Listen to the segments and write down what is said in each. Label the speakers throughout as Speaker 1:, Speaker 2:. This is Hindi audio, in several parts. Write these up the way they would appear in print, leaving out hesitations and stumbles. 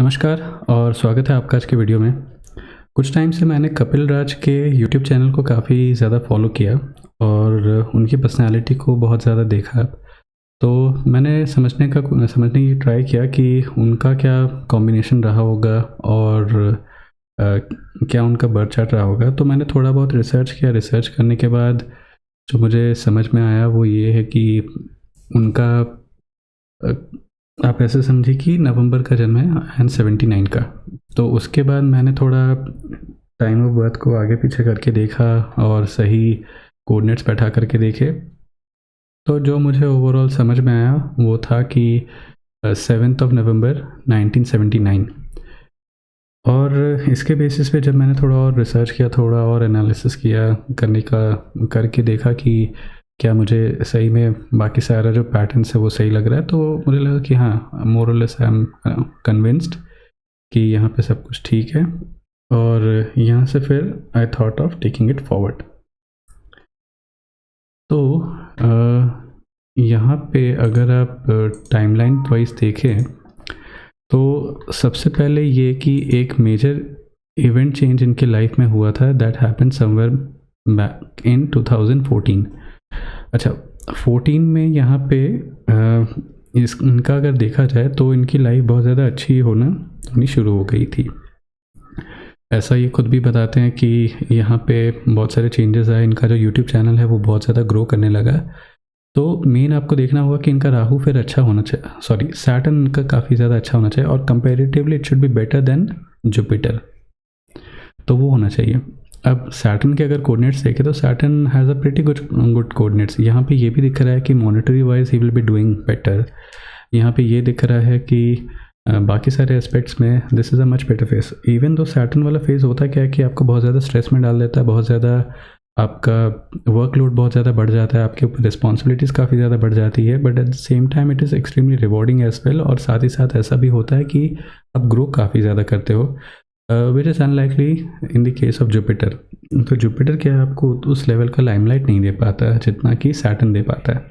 Speaker 1: नमस्कार और स्वागत है आपका आज के वीडियो में। कुछ टाइम से मैंने कपिल राज के यूट्यूब चैनल को काफ़ी ज़्यादा फॉलो किया और उनकी पर्सनालिटी को बहुत ज़्यादा देखा। तो मैंने समझने की ट्राई किया कि उनका क्या कॉम्बिनेशन रहा होगा और क्या उनका बर्थ चार्ट रहा होगा। तो मैंने थोड़ा बहुत रिसर्च किया। रिसर्च करने के बाद जो मुझे समझ में आया वो ये है कि उनका आप ऐसे समझिए कि नवंबर का जन्म है एंड 79 का। तो उसके बाद मैंने थोड़ा टाइम ऑफ बर्थ को आगे पीछे करके देखा और सही कोऑर्डिनेट्स बैठा करके देखे। तो जो मुझे ओवरऑल समझ में आया वो था कि 7 नवंबर 1979। और इसके बेसिस पे जब मैंने थोड़ा और रिसर्च किया, थोड़ा और एनालिसिस किया करके देखा कि क्या मुझे सही में बाकी सारा जो पैटर्न्स है वो सही लग रहा है। तो मुझे लगा कि हाँ, मोर और लेस आई एम कन्विंस्ड कि यहाँ पे सब कुछ ठीक है। और यहाँ से फिर I thought of taking it forward. तो यहाँ पे अगर आप टाइमलाइन वाइज देखें तो सबसे पहले ये कि एक मेजर इवेंट चेंज इनके लाइफ में हुआ था, that happen somewhere back in 2014। अच्छा, 14 में यहाँ पे इनका अगर देखा जाए तो इनकी लाइफ बहुत ज़्यादा अच्छी होनी शुरू हो गई थी। ऐसा ये खुद भी बताते हैं कि यहाँ पे बहुत सारे चेंजेस आए। इनका जो यूट्यूब चैनल है वो बहुत ज़्यादा ग्रो करने लगा। तो मेन आपको देखना होगा कि इनका राहु फिर अच्छा होना चाहिए, सॉरी सैटर्न इनका काफ़ी ज़्यादा अच्छा होना चाहिए और comparatively it should be better than Jupiter. तो वो होना चाहिए। अब सैटर्न के अगर कोऑर्डिनेट्स देखें तो Saturn has a pretty good coordinates. यहाँ पे ये भी दिख रहा है कि monetary wise he will be doing better. यहाँ पे ये दिख रहा है कि बाकी सारे एस्पेक्ट्स में this is a much better face. Even though Saturn वाला फेज होता क्या है कि आपको बहुत ज़्यादा स्ट्रेस में डाल देता है, बहुत ज़्यादा आपका वर्कलोड बहुत ज़्यादा बढ़ जाता है, आपके ऊपर रिस्पॉन्सिबिलिटीज़ काफ़ी ज़्यादा बढ़ जाती है, but at the same time it is extremely rewarding as well. और साथ ही साथ ऐसा भी होता है कि आप ग्रो काफ़ी ज़्यादा करते हो, which is unlikely in the case of Jupiter. तो जुपिटर क्या है, आपको उस लेवल का लाइमलाइट नहीं दे पाता है जितना कि सैटर्न दे पाता है।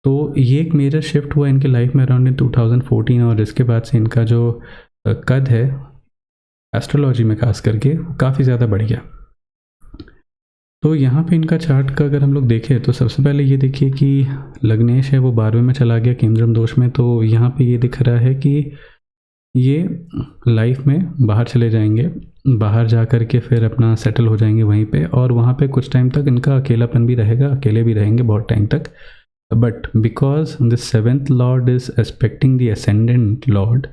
Speaker 1: तो ये एक मेजर शिफ्ट हुआ इनके लाइफ में अराउंड इन 2014 और इसके बाद से इनका जो कद है एस्ट्रोलॉजी में खास करके वो काफ़ी ज़्यादा बढ़ गया। तो यहाँ पे इनका चार्ट का अगर हम लोग देखें तो सबसे पहले ये देखिए कि लग्नेश है वो 12वें में चला गया केंद्रम दोष में। तो यहाँ पे ये दिख रहा है कि ये लाइफ में बाहर चले जाएंगे, बाहर जा कर के फिर अपना सेटल हो जाएंगे वहीं पे, और वहाँ पे कुछ टाइम तक इनका अकेलापन भी रहेगा, अकेले भी रहेंगे बहुत टाइम तक। But because the 7th Lord is expecting the ascendant Lord,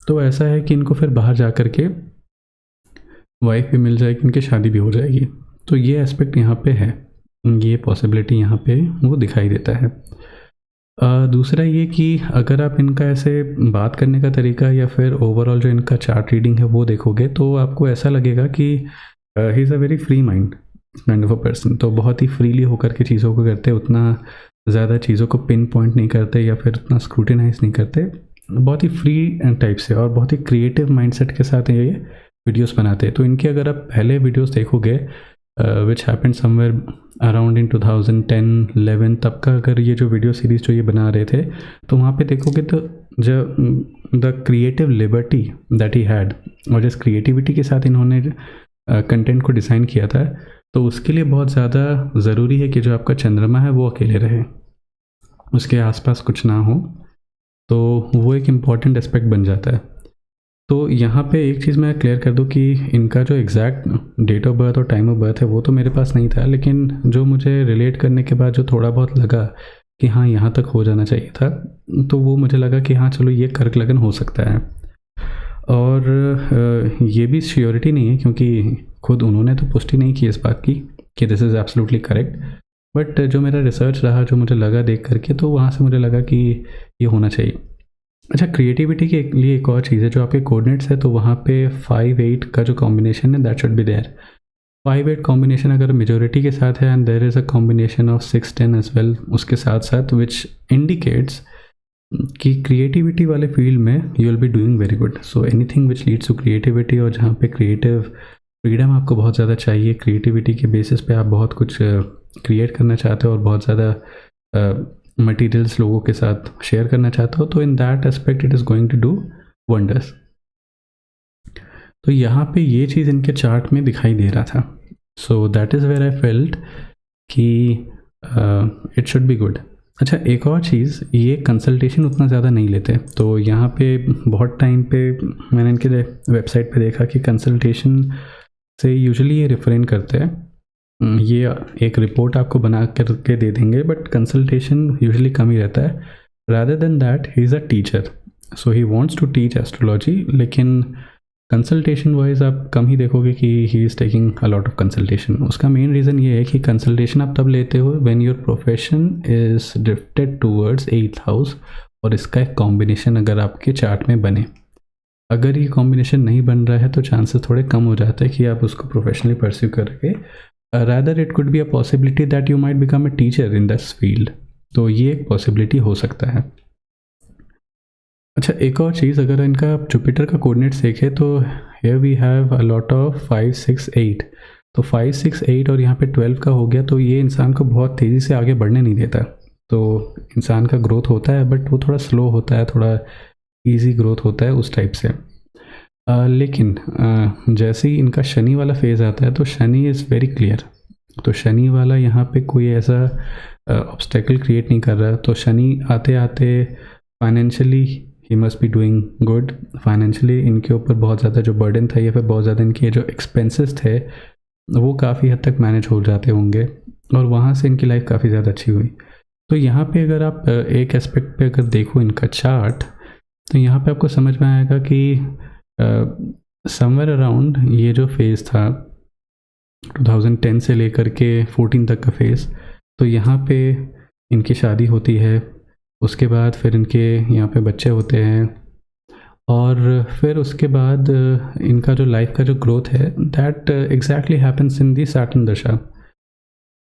Speaker 1: तो ऐसा है कि इनको फिर बाहर जा कर के वाइफ भी मिल जाएगी, इनकी शादी भी हो जाएगी। तो ये एस्पेक्ट यहाँ पे है, ये पॉसिबिलिटी यहाँ पे वो दिखाई देता है। दूसरा ये कि अगर आप इनका ऐसे बात करने का तरीका या फिर ओवरऑल जो इनका चार्ट रीडिंग है वो देखोगे तो आपको ऐसा लगेगा कि he is a very free mind kind of a person. तो बहुत ही फ्रीली होकर के चीज़ों को करते, उतना ज़्यादा चीज़ों को पिन पॉइंट नहीं करते या फिर उतना स्क्रूटिनाइज नहीं करते, बहुत ही फ्री टाइप से और बहुत ही क्रिएटिव माइंडसेट के साथ ये वीडियोस बनाते हैं। तो इनके अगर आप पहले वीडियोस देखोगे which happened somewhere around in 2010-11 तब का, अगर ये जो वीडियो सीरीज़ जो ये बना रहे थे तो वहाँ पे देखोगे तो the creative liberty that he had, और जिस क्रिएटिविटी के साथ इन्होंने कंटेंट को डिज़ाइन किया था, तो उसके लिए बहुत ज़्यादा ज़रूरी है कि जो आपका चंद्रमा है वो अकेले रहे, उसके आसपास कुछ ना हो। तो वो एक इम्पॉर्टेंट एस्पेक्ट बन जाता है। तो यहाँ पे एक चीज़ मैं क्लियर कर दूँ कि इनका जो एग्जैक्ट डेट ऑफ बर्थ और टाइम ऑफ बर्थ है वो तो मेरे पास नहीं था, लेकिन जो मुझे रिलेट करने के बाद जो थोड़ा बहुत लगा कि हाँ यहाँ तक हो जाना चाहिए था, तो वो मुझे लगा कि हाँ चलो ये कर्क लगन हो सकता है। और ये भी श्योरिटी नहीं है क्योंकि खुद उन्होंने तो पुष्टि नहीं की इस बात की कि this is absolutely correct, but जो मेरा रिसर्च रहा, जो मुझे लगा देख करके, तो वहाँ से मुझे लगा कि ये होना चाहिए। अच्छा, क्रिएटिविटी के लिए एक और चीज़ है, जो आपके कोऑर्डिनेट्स है तो वहाँ पे 5-8 का जो कॉम्बिनेशन है that should be there. 5-8 combination अगर मेजोरिटी के साथ है and there is a combination of 6-10 as well उसके साथ साथ, विच इंडिकेट्स कि क्रिएटिविटी वाले फील्ड में you will be doing very good. So anything which leads to creativity, और जहाँ पे क्रिएटिव फ्रीडम आपको बहुत ज़्यादा चाहिए, क्रिएटिविटी के बेसिस पे आप बहुत कुछ क्रिएट करना चाहते हो और बहुत ज़्यादा मटेरियल्स लोगों के साथ शेयर करना चाहते हो, तो in that aspect it is going to do wonders. तो यहाँ पे ये चीज़ इनके चार्ट में दिखाई दे रहा था। So that is where I felt कि इट शुड बी गुड। अच्छा, एक और चीज़, ये कंसल्टेशन उतना ज़्यादा नहीं लेते। तो यहाँ पे बहुत टाइम पे मैंने इनके वेबसाइट पे देखा कि कंसल्टेशन से यूजुअली ये रिफ्रेन करते हैं। ये एक रिपोर्ट आपको बना करके दे देंगे, बट कंसल्टेशन यूजुअली कम ही रहता है। Rather than that he is a teacher, so he wants to teach astrology, लेकिन कंसल्टेशन वाइज आप कम ही देखोगे कि he is taking a lot of consultation. उसका मेन रीज़न ये है कि कंसल्टेशन आप तब लेते हो when your profession is drifted towards 8th house, और इसका एक कॉम्बिनेशन अगर आपके चार्ट में बने। अगर ये कॉम्बिनेशन नहीं बन रहा है तो चांसेस थोड़े कम हो जाते हैं कि आप उसको प्रोफेशनली परस्यू करोगे। Rather it could be a possibility that you might become a teacher in this field. तो ये एक पॉसिबिलिटी हो सकता है। अच्छा, एक और चीज़, अगर इनका जुपिटर का कोऑर्डिनेट्स देखें तो here we have a lot of 5, 6, 8। तो 5, 6, 8 और यहाँ पे 12 का हो गया, तो ये इंसान को बहुत तेज़ी से आगे बढ़ने नहीं देता। तो इंसान का ग्रोथ होता है, बट वो थोड़ा स्लो होता है, थोड़ा इजी ग्रोथ होता है उस टाइप से। लेकिन जैसे ही इनका शनि वाला फेज़ आता है तो शनि इज़ वेरी क्लियर। तो शनि वाला यहाँ पे कोई ऐसा ऑब्स्टेकल क्रिएट नहीं कर रहा। तो शनि आते आते financially he must be doing good. Financially इनके ऊपर बहुत ज़्यादा जो बर्डन था या फिर बहुत ज़्यादा इनके जो एक्सपेंसेस थे वो काफ़ी हद तक मैनेज हो जाते होंगे, और वहाँ से इनकी लाइफ काफ़ी ज़्यादा अच्छी हुई। तो यहाँ पे अगर आप एक एस्पेक्ट पे अगर देखो इनका चार्ट, तो यहाँ पे आपको समझ में आएगा कि समवेयर अराउंड ये जो फेज़ था 2010 से लेकर के 14 तक का फेज़, तो यहाँ पे इनकी शादी होती है। उसके बाद फिर इनके यहाँ पे बच्चे होते हैं, और फिर उसके बाद इनका जो लाइफ का जो ग्रोथ है that exactly happens in the Saturn दशा।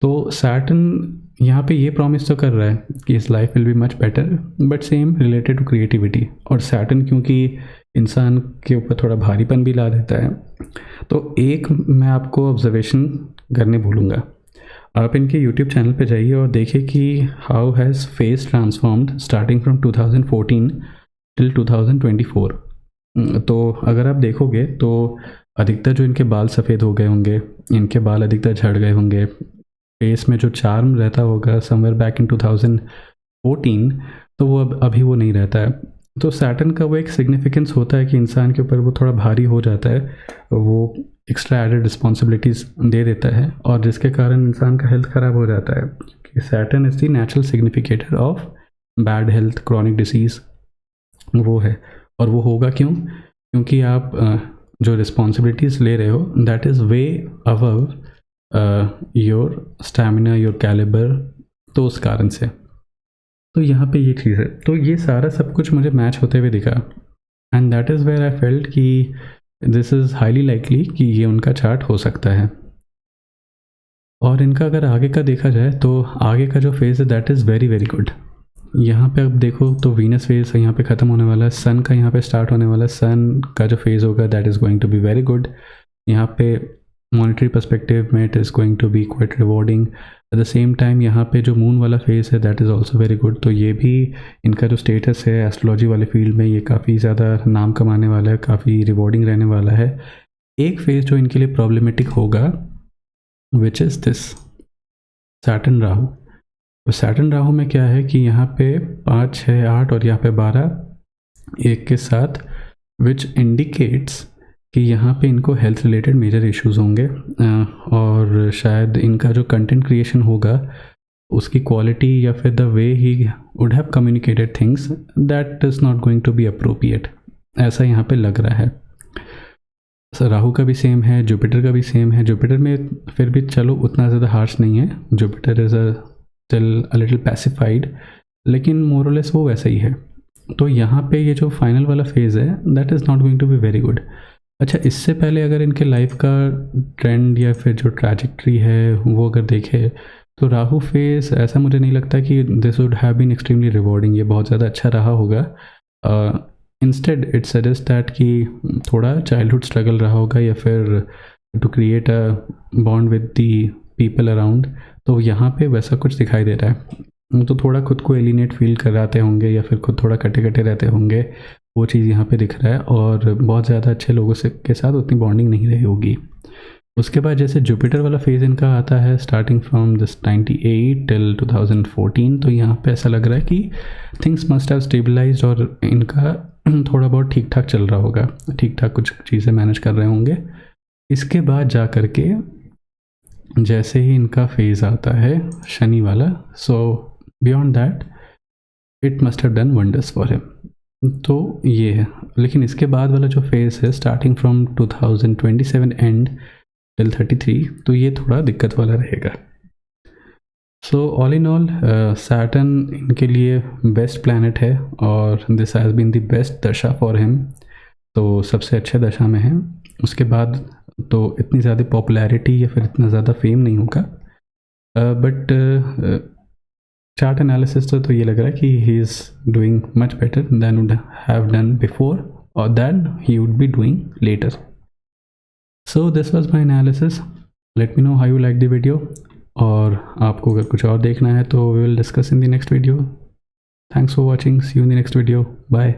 Speaker 1: तो सैटर्न यहाँ पे ये प्रॉमिस तो कर रहा है कि इस life will be much better, but same related to creativity. और सैटर्न क्योंकि इंसान के ऊपर थोड़ा भारीपन भी ला देता है। तो एक मैं आपको ऑब्जर्वेशन करने भूलूँगा, आप इनके YouTube चैनल पे जाइए और देखिए कि how has face transformed starting from 2014 till 2024। तो अगर आप देखोगे तो अधिकतर जो इनके बाल सफ़ेद हो गए होंगे, इनके बाल अधिकतर झड़ गए होंगे, फेस में जो चार्म रहता होगा समवेयर बैक इन 2014, तो वो अभी वो नहीं रहता है। तो सैटर्न का वो एक सिग्निफिकेंस होता है कि इंसान के ऊपर वो थोड़ा भारी हो जाता है, वो एक्स्ट्रा एडेड रिस्पॉन्सिबिलिटीज़ दे देता है, और जिसके कारण इंसान का हेल्थ ख़राब हो जाता है। कि Saturn is the natural significator of bad health, chronic disease वो है। और वो होगा क्यों? क्योंकि आप जो रिस्पॉन्सिबिलिटीज़ ले रहे हो that is way above your stamina, your calibre, तो उस कारण से। तो यहाँ पे ये चीज़ है। तो ये सारा सब कुछ मुझे मैच होते हुए दिखा, and that is where I felt कि दिस इज़ हाईली लाइकली कि ये उनका चार्ट हो सकता है। और इनका अगर आगे का देखा जाए तो आगे का जो फेज़ है that is very very good. यहाँ पे अब देखो तो वीनस फेज़ यहाँ पे ख़त्म होने वाला है, सन का यहाँ पे स्टार्ट होने वाला है। सन का जो फेज़ होगा that is going to be very good. यहाँ पे मॉनेटरी पर्सपेक्टिव में it is going to be quite rewarding. At the same time यहाँ पे जो मून वाला फेज़ है that is also very good. तो ये भी इनका जो स्टेटस है एस्ट्रोलॉजी वाले फील्ड में ये काफ़ी ज़्यादा नाम कमाने वाला है, काफ़ी रिवॉर्डिंग रहने वाला है। एक फेज़ जो इनके लिए प्रॉब्लमेटिक होगा which is this Saturn Rahu. तो सैटर्न राहु में क्या है कि यहाँ पे 5, 6, 8 और यहाँ पे 12 एक के साथ, विच इंडिकेट्स कि यहाँ पे इनको हेल्थ रिलेटेड मेजर इश्यूज होंगे, और शायद इनका जो कंटेंट क्रिएशन होगा उसकी क्वालिटी या फिर the way he would have communicated things that is not going to be appropriate, ऐसा यहाँ पे लग रहा है। राहु का भी सेम है, जुपिटर का भी सेम है। जुपिटर में फिर भी चलो उतना ज़्यादा हार्श नहीं है, Jupiter is still a little pacified, लेकिन मोरलेस वो वैसा ही है। तो यहाँ पे ये जो फाइनल वाला फेज़ है that is not going to be very good. अच्छा, इससे पहले अगर इनके लाइफ का ट्रेंड या फिर जो ट्रैजेक्टरी है वो अगर देखे तो राहु फेज़ ऐसा मुझे नहीं लगता कि this would have been extremely rewarding, ये बहुत ज़्यादा अच्छा रहा होगा। इंस्टेड इट सजेस्ट दैट कि थोड़ा चाइल्डहुड स्ट्रगल रहा होगा, या फिर to create a bond with the people around. तो यहाँ पे वैसा कुछ दिखाई दे रहा है। तो थोड़ा खुद को एलिनेट फील कराते होंगे, या फिर खुद थोड़ा कटे कटे रहते होंगे, वो चीज़ यहाँ पे दिख रहा है, और बहुत ज़्यादा अच्छे लोगों से के साथ उतनी बॉन्डिंग नहीं रही होगी। उसके बाद जैसे जुपिटर वाला फेज़ इनका आता है स्टार्टिंग फ्रॉम दिस 98 टिल 2014, तो यहाँ पे ऐसा लग रहा है कि थिंग्स मस्ट हैव स्टेबलाइज्ड और इनका थोड़ा बहुत ठीक ठाक चल रहा होगा, ठीक ठाक कुछ चीज़ें मैनेज कर रहे होंगे। इसके बाद जा कर के जैसे ही इनका फेज़ आता है शनि वाला, सो beyond that it must have done wonders for him. तो ये है, लेकिन इसके बाद वाला जो फेज़ है स्टार्टिंग फ्रॉम 2027 एंड टिल 33, तो ये थोड़ा दिक्कत वाला रहेगा। So all in all Saturn इनके लिए बेस्ट प्लैनेट है, और this has been the best dasha for him, तो सबसे अच्छे दशा में है। उसके बाद तो इतनी ज़्यादा पॉपुलैरिटी या फिर इतना ज़्यादा फेम नहीं होगा, बट चार्ट एनालिसिस तो ये लग रहा है कि he is doing much better than would have done before और than he would be doing later. So this was my analysis, let me know how you like the video, और आपको अगर कुछ और देखना है तो we will discuss in the next video. Thanks for watching, see you in the next video, bye.